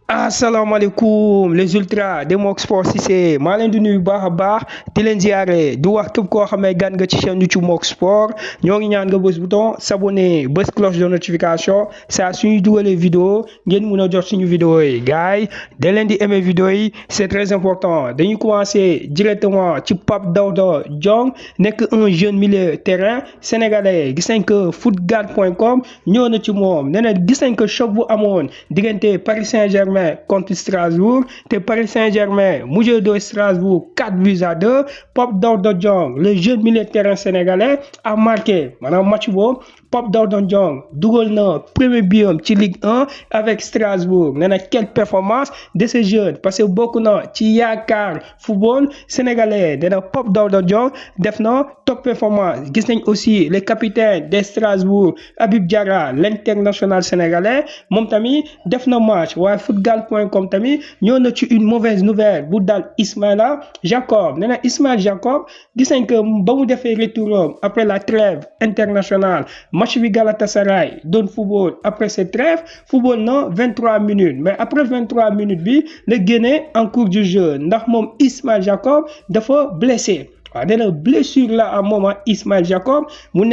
asalaamaaleykum les ultras de Mok Sport Cissé maa leen di nuyu baax a baax di leen ziare di wax képp koo xamee gan nga ci chaîne YouTube Mok Sport ñoo ngi ñaan nga bës bouton s'abonner bës cloche de notification saa suñuy dugalee vidéo ngeen mun a jot suñu vidéo yi gars yi da leen di aimer vidéo yi c'est très important dañuy commencer directement ci Pape Daouda Diong nekk un jeune milieu terrain sénégalais gis nañ que footgal.com ñëw na ci moom nee na gis nañ que choc bu amoon diggante Paris Saint-Germain contre Strasbourg te Paris Saint-Germain mujjee dóor Strasbourg 4-2. Pape Daouda Diong le jeune milieu de terrain sénégalais a marqué maanaam match boobu Pape Daouda Diong dugal na premier biom ci Ligue 1 avec Strasbourg nee na quelle performance de ce jeune parce que bokk na ci yaakaar football sénégalais nee na Pape Daouda Diong def na top performance gis nañ aussi le capitaine de Strasbourg Habib Diarra l'international sénégalais moom tamit def na match waaye footgal.com tamit ñëw na ci une mauvaise nouvelle bu dal Ismaïla Jacob nee na Ismaïla Jacob gis nañ que ba mu defee retour après la trêve internationale match bi Galatasaray doon football après cette trêve football na 23 minutes mais après 23 minutes bi la génne en cours du jeu ndax moom Ismaïla Jacob dafa blessé. waaw nee na blessure la à moment Ismaïla Jacob mu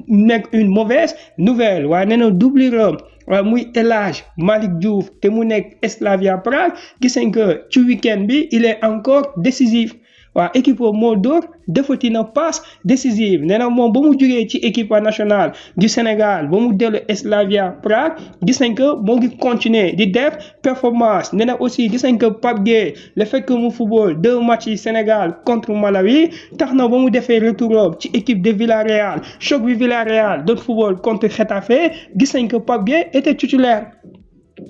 nekk une mauvaise nouvelle waaye nee na doublure waaw muy El Hadji Malick Diouf te mu nekk Slavia Prague gis nañ que ci week-end bi il est encore décisif waaw équipe moo dóor defati na passe décisive nee na moom ba mu jógee ci équipe nationale du Sénégal ba mu dellu Slavia Prague gis nañ que moo ngi continuer di def performance nee na aussi gis nañ que Pape Gueye le fait que mu football 2 matchs yi Sénégal contre Malawi tax na ba mu defee retour ci équipe de Villarreal choc bi Villarreal doon football contre Getafe gis nañ que Pape Gueye était titulaire.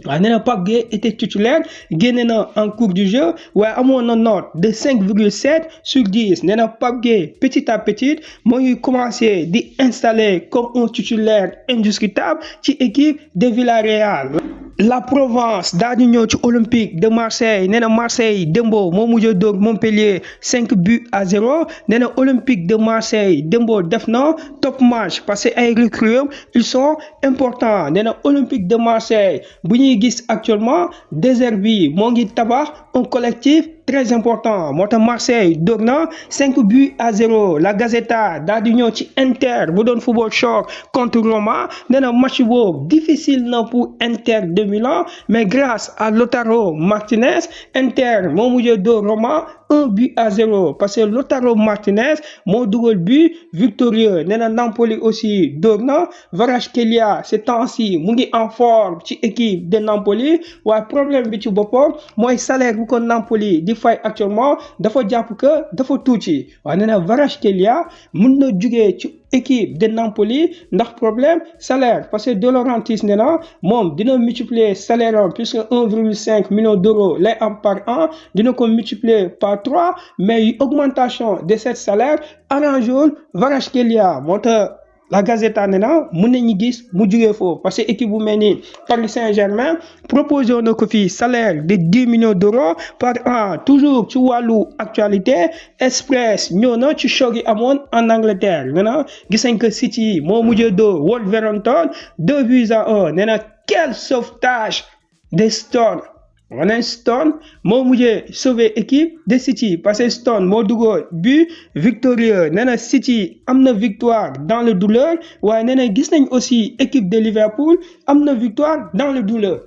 waaw nee na Pape Gueye était titulaire génne na en cours du jeu waaye amoon na note de 5,7 sur 10 nee na Pape Gueye petit à petit moo ngi commencé di installer comme un titulaire indiscutable ci équipe de Villarreal. La Provence daal di ñëw ci Olympique de Marseille nee na Marseille démbo moo mujj a dóor Montpellier 5-0 nee na Olympique de Marseille démbo def na top match parce que ay recrues ils sont importants nee na Olympique de Marseille bu ñuy gis actuellement désert bi moo ngi tabax un collectif très important moo tax Marseille dóor na 5-0 la Gazzetta daal di ñëw ci Inter bu doon football choc contre Roma nee na match boobu difficile na pour Inter de Milan mais grâce à Lautaro Martinez Inter moo mujjee dóor Roma 1-0 parce que Lautaro Martinez moo dugal but victorieux nee na Napoli aussi dóor na Kvaratskhelia ce temps-ci mu ngi en forme ci équipe de Napoli waaye problème bi ci boppam mooy salaire bu ko Napoli di fay actuellement dafa jàpp que dafa tuuti waaye nee na Kvaratskhelia mën na jugee ci équipe de Napoli ndax problème salaire parce que De Laurentiis nee na moom dina multiplier salaire am puisque 1,5 million d'euros lay am par an dina ko multiplier par 3 mais augmentation de cet salaire arrangewul Kvaratskhelia moo tax la Gazzetta nee na mën nañu gis mu jugee foofu parce que équipe bu mel ni Paris Saint-Germain proposé na ko fii salaire de 10 millions d'euros par an toujours ci wàllu actualité Express ñëw na ci choc yi amoon en Angleterre nee na gis nañ que City moo mujjee dóor Wolverhampton 2-1 nee na quel sauvetage de Stone wane Stone moo mujjee sauver équipe de City parce que Stone moo dugal but victorieux nee na City am na victoire dans le douleur waaye nee na gis nañ aussi équipe de Liverpool am na victoire dans le douleur.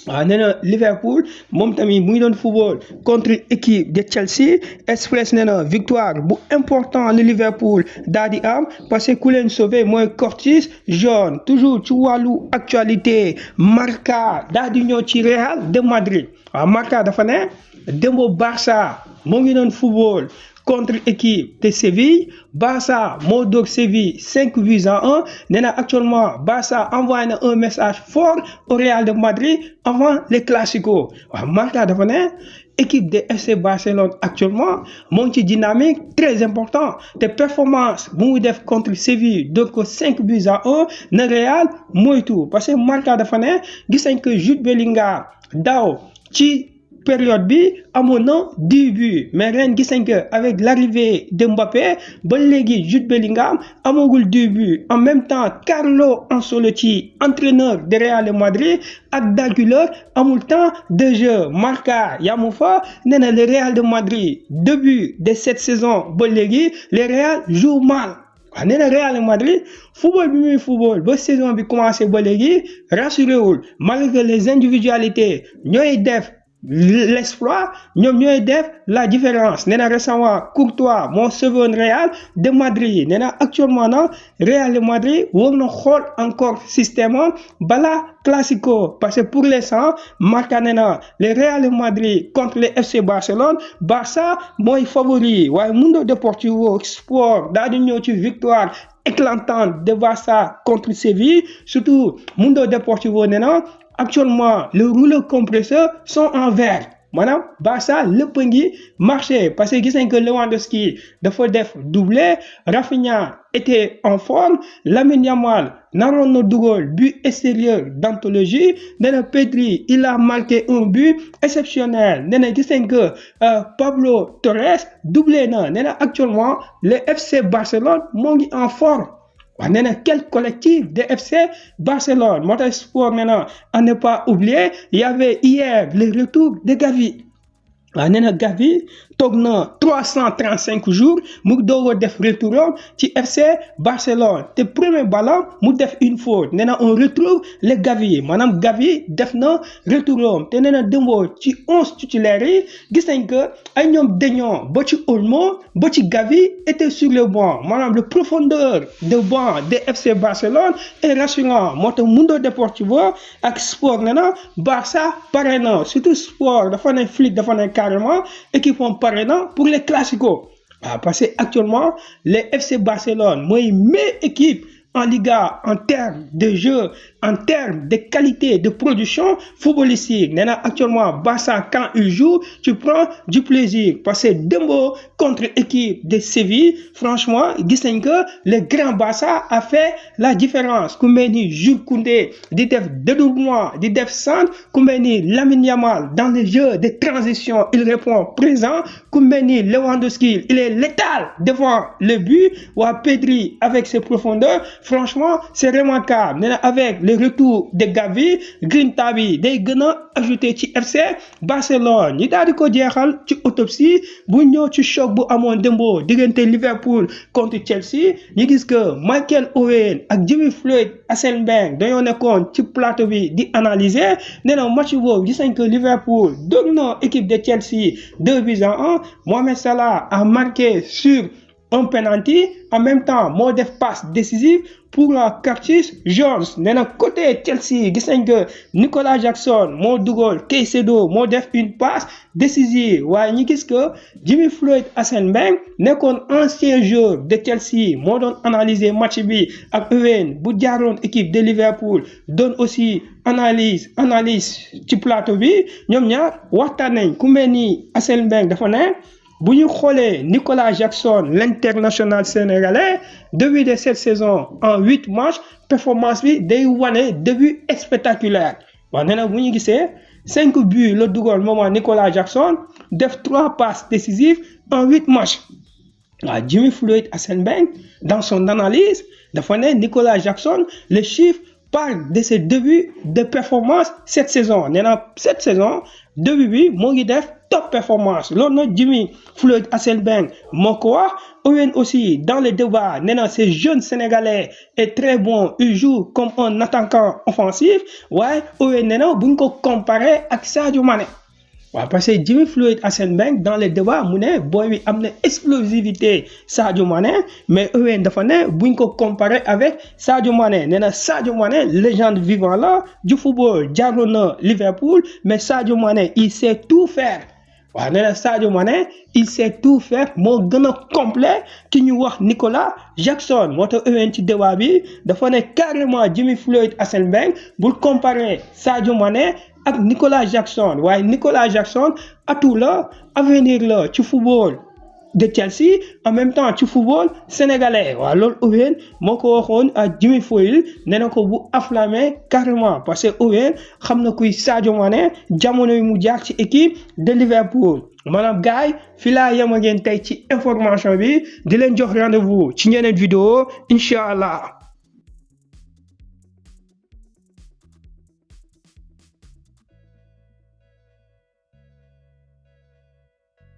waaw nee na Liverpool moom tamit mu ngi doon football contre équipe de Chelsea Express nee na victoire bu important le Liverpool daal di am parce que ku leen sauvé mooy Curtis Jones toujours ci wàllu actualité Marca daal di ñëw ci Real de Madrid waaw Marca dafa ne démbo Barça moo ngi doon football contre équipe de Séville Barça moo dóor Séville 5-1 nee na actuellement Barça envoyé na un message fort au Real de Madrid avant le Clasico waaw Marca dafa ne équipe de FC Barcelone actuellement moo ngi ci dynamique très important te performance bu muy def contre Séville dóor ko 5-1 na Real moytu parce que Marca dafa ne gis nañ que Jude Bellingham daaw ci période bi amoon na 10 buts mais ren gis nañ que avec l'arrivée de Mbappé ba léegi Jude Bellingham amagul 10 buts en même temps Carlo Ancelotti entraîneur de Real Madrid ak Daguilar amul temps de jeu Marca yamu fa nee na le Real de Madrid début de cette saison ba léegi le Real joue mal. waaw nee na Real Madrid football bi muy football ba saison bi commencé ba léegi rassuré wul malgré les individualités ñooy def l'exploit ñoom ñooy def la différence nee na récemment Courtois moo sauvé Real de Madrid nee na actuellement na Real de Madrid war na xool encore système bala classico parce que pour l'instant Marca nee na le Real de Madrid contre le FC Barcelone Barça mooy favori waaye Mundo Deportivo Sport daal di ñëw ci victoire éclatante de Barça contre Séville surtout Mundo Deportivo nee na actuellement les rouleaux compresseurs sont en vert maanaam Barça lépp a ngi marché parce que gis nañ que Lewandowski dafa def doublé Rafinha était en forme Lamine Yamal naroon na dugal but extérieur d'anthologie nee na Pedri il a marqué un but exceptionnel nee na gis nañ que Pablo Torres doublé na nee na actuellement le FC Barcelone moo ngi en forme. waaw nee na quel collectif de FC Barcelone moo tax sport maintenant à ne pas oublier il y avait hier le retour de Gavi waaw nee na Gavi toog na 335 jours mu doog a def retouram ci FC Barcelone te premier ballon mu def une faute nee na on retrouve le Gavi maanaam Gavi def na retouram te nee na démboo ci 11 titulaires yi gis nañ que ay ñoom Daignon ba ci Olmo ba ci Gavi était sur le banc maanaam le profondeur de banc de FC Barcelone est rassurant moo tax Mundo Deportivo ak sport nee na Barça pare na surtout sport dafa ne flic dafa ne carrément équipe pare na pour les classicos parce que actuellement les FC Barcelone mooy meilleure équipe en Liga en termes de jeu en termes de qualité de production footballistique nee na actuellement Barça quand il joue tu prends du plaisir parce que démb contre équipe de Séville franchement gis nañ que le grand Barça a fait la différence ku mel ni Jules Koundé di def dédoublement di def centre ku mel ni Lamine Yamal dans le jeu de transition il répond présent ku mel ni Lewandowski il est létal devant le but waa Pedri avec ses profondeurs franchement c'est remarquable nee na avec le retour de Gavi Grinta bi day gën a ajouté ci FC Barcelone ñi daal di ko jeexal ci autopsie bu ñëw ci choc bu amoon démbo diggante Liverpool contre Chelsea ñu gis que Michael Owen ak Jimmy Floyd Hasselbaink dañoo nekkoon ci plateau bi di analyser nee na match boobu gis nañ que Liverpool doon na équipe de Chelsea 2-1 Mohamed Salah a marqué sur un penalty en même temps moo def passe décisive pour Curtis Jones nee na côté Chelsea gis nañ que Nicolas Jackson moo dugal Caicedo moo def une passe décisive waaye ñi gis que Jimmy Floyd Hasselbaink nekkoon ancien joueur de Chelsea moo doon analyser match bi ak Owen bu jaaroon équipe de Liverpool doon aussi analyse ci plateau bi ñoom ñaar waxtaan nañ ku mel ni Hasselbaink dafa ne bu ñu xoolee Nicolas Jackson l'international sénégalais début de cette saison en 8 matchs performance bi day wane début spectaculaire waaw nee na bu ñu gisee 5 buts la dugal moment Nicolas Jackson def 3 passes décisives en 8 matchs waaw Jimmy Floyd Hasselbaink dans son analyse dafa ne Nicolas Jackson le chiffre parle de ses débuts de performance cette saison nee na cette saison début bi moo ngi def top performance loolu nag Jimmy Floyd Hasselbaink moo ko wax Owen aussi dans le débat nee na ce jeune sénégalais est très bon il joue comme un attaquant offensif waaye Owen nee na bu ñu ko comparé ak Sadio Mané waaw parce que Jimmy Floyd Hasselbaink dans le débat mu ne booy bi am na explosivité Sadio Mané mais Owen dafa ne buñ ko comparé avec Sadio Mané nee na Sadio Mané légende vivant la du football jaaroon na Liverpool mais Sadio Mané il sait tout faire waaw nee na Sadio Mané il sait tout faire moo gën a complet ki ñu wax Nicolas Jackson moo tax Owen ci débat bi dafa ne carrément Jimmy Floyd Hasselbaink bul comparer Sadio Mané ak Nicolas Jackson waaye Nicolas Jackson atout la avenir la ci football de Chelsea en même temps ci football sénégalais waaw loolu Owen moo ko waxoon ak Jimmy Foyle nee na ko bu afflammé carrément parce que Owen xam na kuy Sadio Mané jamono yi mu jaar ci équipe de Liverpool maanaam gars yi fii laa yem ak yéen tey ci information bi di leen jox rendez-vous ci ñeneen vidéo incha allah.